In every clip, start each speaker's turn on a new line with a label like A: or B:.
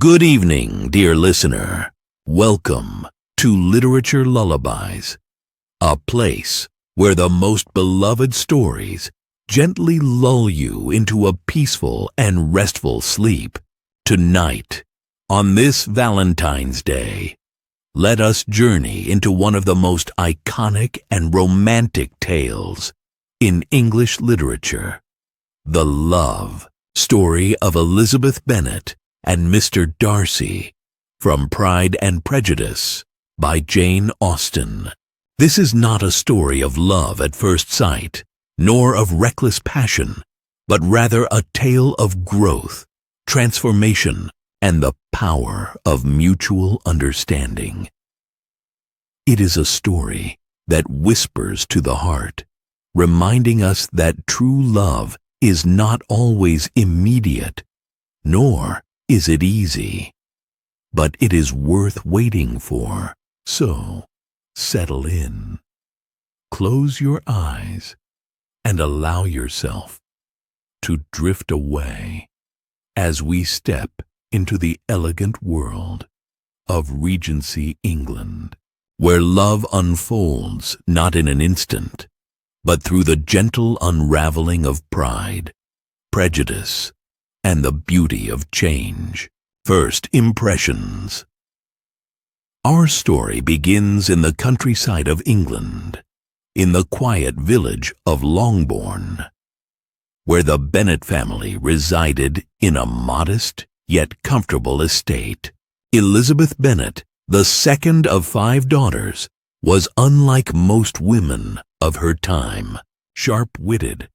A: Good evening, dear listener. Welcome to Literature Lullabies, a place where the most beloved stories gently lull you into a peaceful and restful sleep. Tonight, on this Valentine's Day, let us journey into one of the most iconic and romantic tales in English literature, the love story of Elizabeth Bennet and Mr. Darcy from Pride and Prejudice by Jane Austen. This is not a story of love at first sight, nor of reckless passion, but rather a tale of growth, transformation, and the power of mutual understanding. It is a story that whispers to the heart, reminding us that true love is not always immediate, nor is it easy, but it is worth waiting for. So, settle in, close your eyes, and allow yourself to drift away as we step into the elegant world of Regency England, where love unfolds not in an instant, but through the gentle unraveling of pride, prejudice, and the beauty of change. First impressions. Our story begins in the countryside of England, in the quiet village of Longbourn, where the Bennet family resided in a modest yet comfortable estate. Elizabeth Bennet, the second of 5 daughters, was unlike most women of her time, sharp-witted,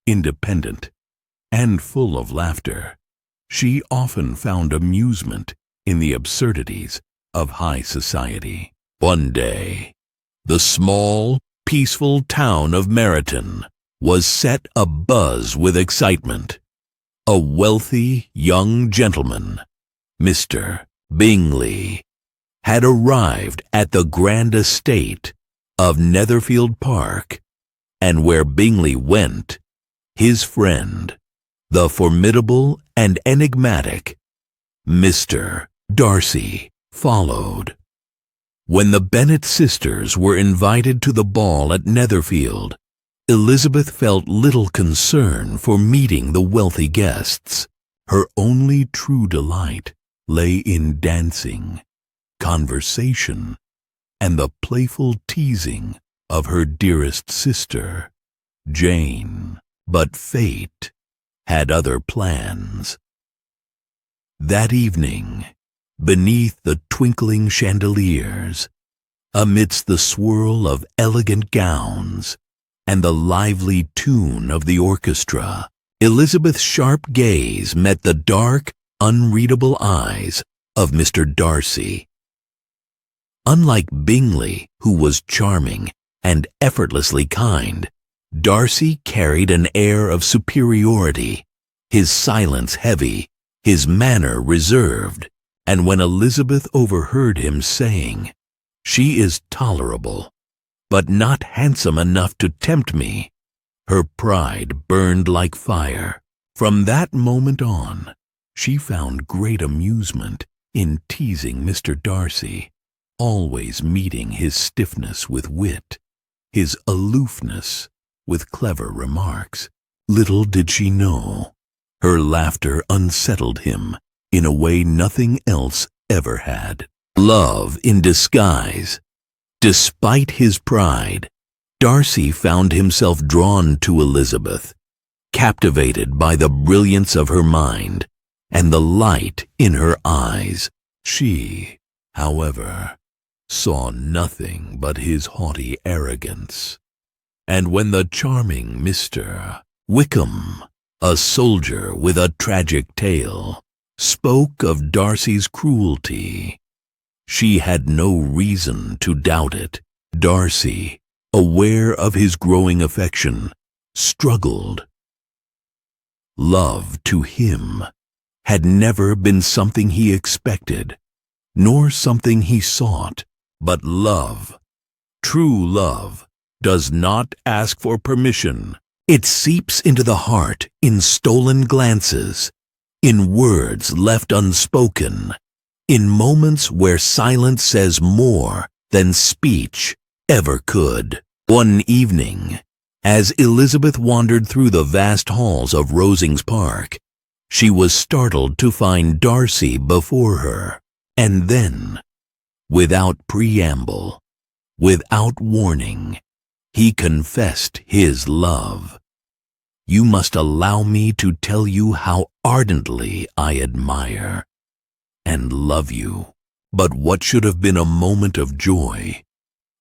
A: independent, and full of laughter. She often found amusement in the absurdities of high society. One day, the small, peaceful town of Meryton was set abuzz with excitement. A wealthy young gentleman, Mr. Bingley, had arrived at the grand estate of Netherfield Park, and where Bingley went, his friend, the formidable and enigmatic Mr. Darcy, followed. When the Bennet sisters were invited to the ball at Netherfield, Elizabeth felt little concern for meeting the wealthy guests. Her only true delight lay in dancing, conversation, and the playful teasing of her dearest sister, Jane. But fate had other plans. That evening, beneath the twinkling chandeliers, amidst the swirl of elegant gowns and the lively tune of the orchestra, Elizabeth's sharp gaze met the dark, unreadable eyes of Mr. Darcy. Unlike Bingley, who was charming and effortlessly kind, Darcy carried an air of superiority, his silence heavy, his manner reserved, and when Elizabeth overheard him saying, "She is tolerable, but not handsome enough to tempt me," her pride burned like fire. From that moment on, she found great amusement in teasing Mr. Darcy, always meeting his stiffness with wit, his aloofness with clever remarks. Little did she know, her laughter unsettled him in a way nothing else ever had. Love in disguise. Despite his pride, Darcy found himself drawn to Elizabeth, captivated by the brilliance of her mind and the light in her eyes. She, however, saw nothing but his haughty arrogance. And when the charming Mr. Wickham, a soldier with a tragic tale, spoke of Darcy's cruelty, she had no reason to doubt it. Darcy, aware of his growing affection, struggled. Love to him had never been something he expected, nor something he sought, but love, true love, does not ask for permission. It seeps into the heart in stolen glances, in words left unspoken, in moments where silence says more than speech ever could. One evening, as Elizabeth wandered through the vast halls of Rosings Park, she was startled to find Darcy before her. And then, without preamble, without warning, he confessed his love. "You must allow me to tell you how ardently I admire and love you." But what should have been a moment of joy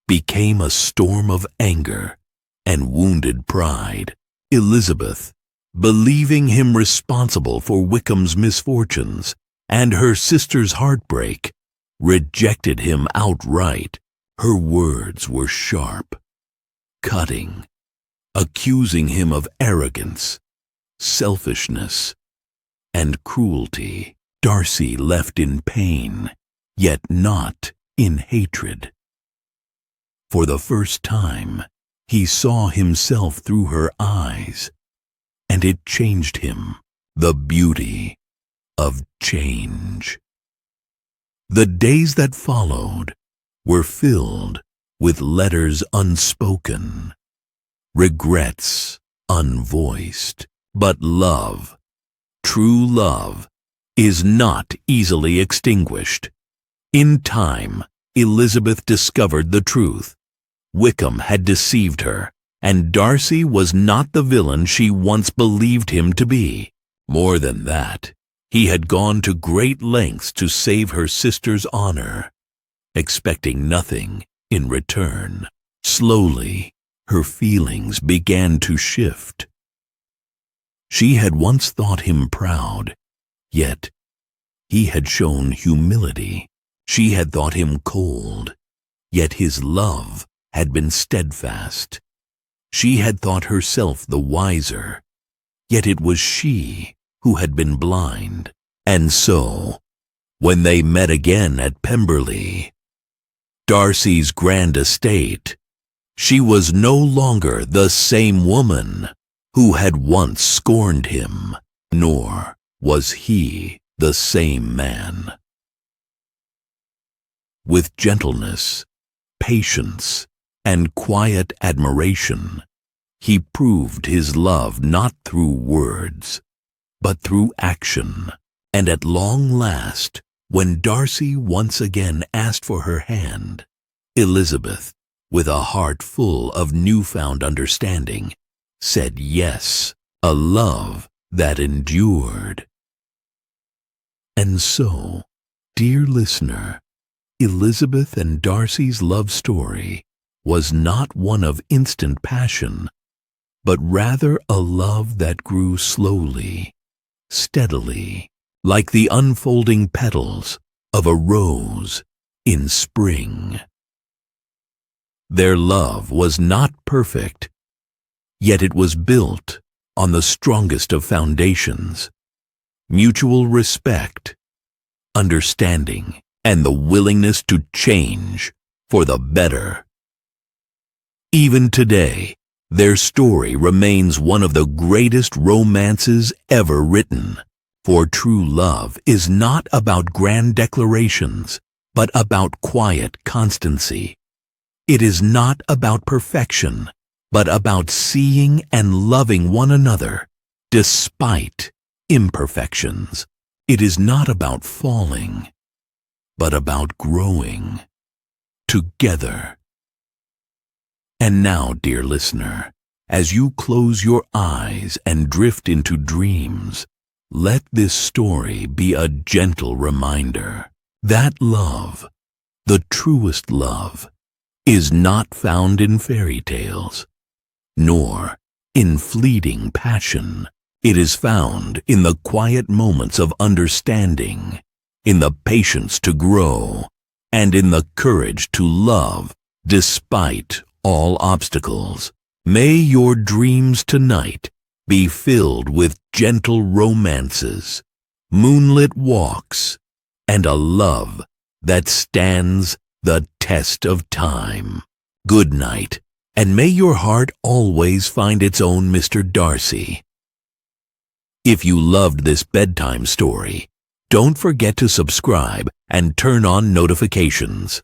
A: became a storm of anger and wounded pride. Elizabeth, believing him responsible for Wickham's misfortunes and her sister's heartbreak, rejected him outright. Her words were sharp, cutting, accusing him of arrogance, selfishness, and cruelty. Darcy left in pain, yet not in hatred. For the first time, he saw himself through her eyes, and it changed him. The beauty of change. The days that followed were filled with letters unspoken, regrets unvoiced. But love, true love, is not easily extinguished. In time, Elizabeth discovered the truth. Wickham had deceived her, and Darcy was not the villain she once believed him to be. More than that, he had gone to great lengths to save her sister's honor, expecting nothing in return. Slowly, her feelings began to shift. She had once thought him proud, yet he had shown humility. She had thought him cold, yet his love had been steadfast. She had thought herself the wiser, yet it was she who had been blind. And so, when they met again at Pemberley, Darcy's grand estate, she was no longer the same woman who had once scorned him, nor was he the same man. With gentleness, patience, and quiet admiration, he proved his love not through words, but through action. And at long last, when Darcy once again asked for her hand, Elizabeth, with a heart full of newfound understanding, said yes, a love that endured. And so, dear listener, Elizabeth and Darcy's love story was not one of instant passion, but rather a love that grew slowly, steadily, like the unfolding petals of a rose in spring. Their love was not perfect, yet it was built on the strongest of foundations: mutual respect, understanding, and the willingness to change for the better. Even today, their story remains one of the greatest romances ever written. For true love is not about grand declarations, but about quiet constancy. It is not about perfection, but about seeing and loving one another despite imperfections. It is not about falling, but about growing together. And now, dear listener, as you close your eyes and drift into dreams, let this story be a gentle reminder that love, the truest love, is not found in fairy tales, nor in fleeting passion. It is found in the quiet moments of understanding, in the patience to grow, and in the courage to love despite all obstacles. May your dreams tonight be filled with gentle romances, moonlit walks, and a love that stands the test of time. Good night, and may your heart always find its own Mr. Darcy. If you loved this bedtime story, don't forget to subscribe and turn on notifications.